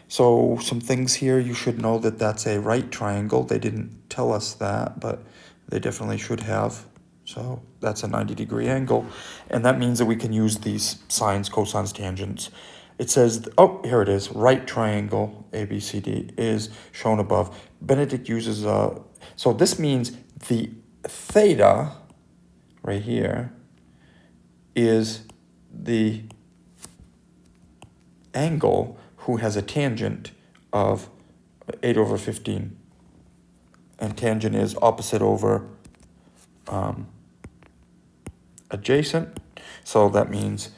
So some things here, you should know that that's a right triangle. They didn't tell us that, but they definitely should have. So that's a 90-degree angle. And that means that we can use these sines, cosines, tangents. It says, oh, here it is, right triangle, ABCD, is shown above. Benedict uses, so this means the theta, right here, is the angle who has a tangent of 8 over 15. And tangent is opposite over adjacent. So that means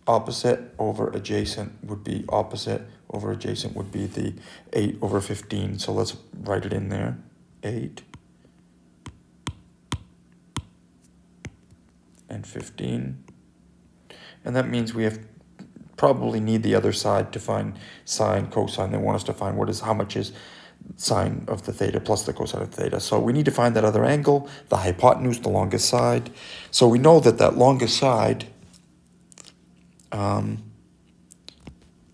opposite over adjacent would be opposite over adjacent would be the 8 over 15. So let's write it in there. 8 and 15. And that means we have probably need the other side to find sine, cosine. They want us to find how much is sine of the theta plus the cosine of theta. So we need to find that other angle, the hypotenuse, the longest side. So we know that that longest side, the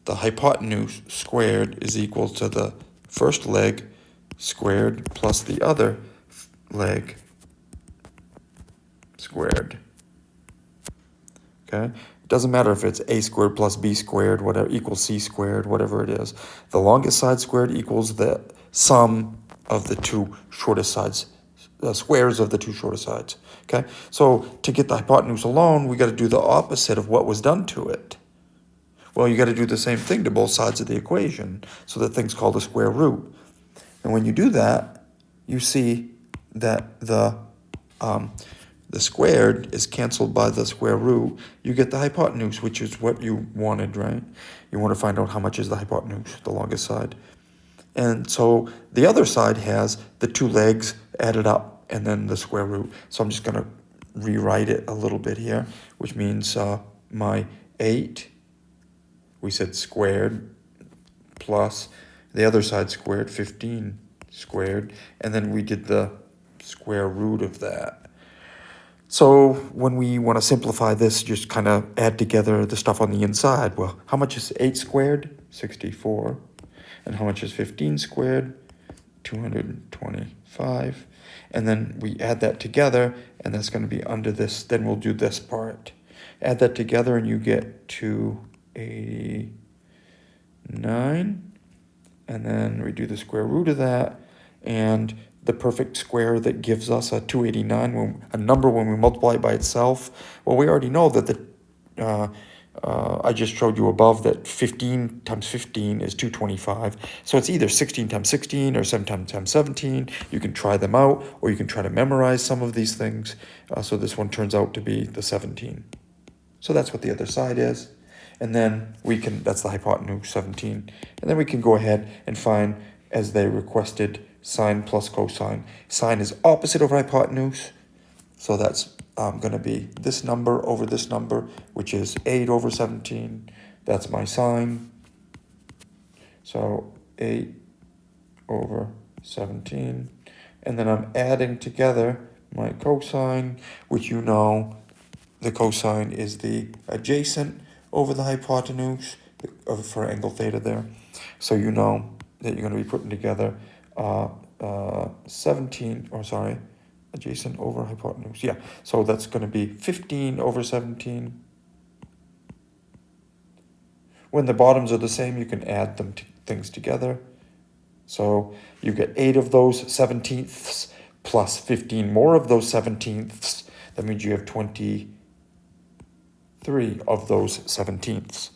hypotenuse squared is equal to the first leg squared plus the other leg squared. Okay? It doesn't matter if it's a squared plus b squared, whatever, equals c squared, whatever it is. The longest side squared equals the sum of the two shortest sides, the squares of the two shortest sides. Okay? So to get the hypotenuse alone, we got to do the opposite of what was done to it. Well, you got to do the same thing to both sides of the equation. So that thing's called a square root. And when you do that, you see that the squared is canceled by the square root. You get the hypotenuse, which is what you wanted, right? You want to find out how much is the hypotenuse, the longest side. And so the other side has the two legs added up and then the square root. So I'm just going to rewrite it a little bit here, which means my 8, we said squared, plus the other side squared, 15 squared, and then we did the square root of that. So when we want to simplify this, just kind of add together the stuff on the inside. Well, how much is 8 squared? 64. And how much is 15 squared? 225. And then we add that together, and that's going to be under this. Then we'll do this part. Add that together, and you get 289. And then we do the square root of that, and the perfect square that gives us a 289, a number when we multiply it by itself. Well, we already know that I just showed you above that 15 times 15 is 225. So it's either 16 times 16 or 17 times 17. You can try them out, or you can try to memorize some of these things. So this one turns out to be the 17. So that's what the other side is. And then that's the hypotenuse, 17. And then we can go ahead and find, as they requested, sine plus cosine. Sine is opposite over hypotenuse. So that's going to be this number over this number, which is 8 over 17. That's my sine. So 8 over 17. And then I'm adding together my cosine, which you know the cosine is the adjacent over the hypotenuse for angle theta there. So you know that you're going to be putting together adjacent over hypotenuse. Yeah, so that's going to be 15 over 17. When the bottoms are the same, you can add things together. So you get 8 of those 17ths plus 15 more of those 17ths. That means you have 23 of those 17ths.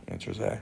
Answer is A.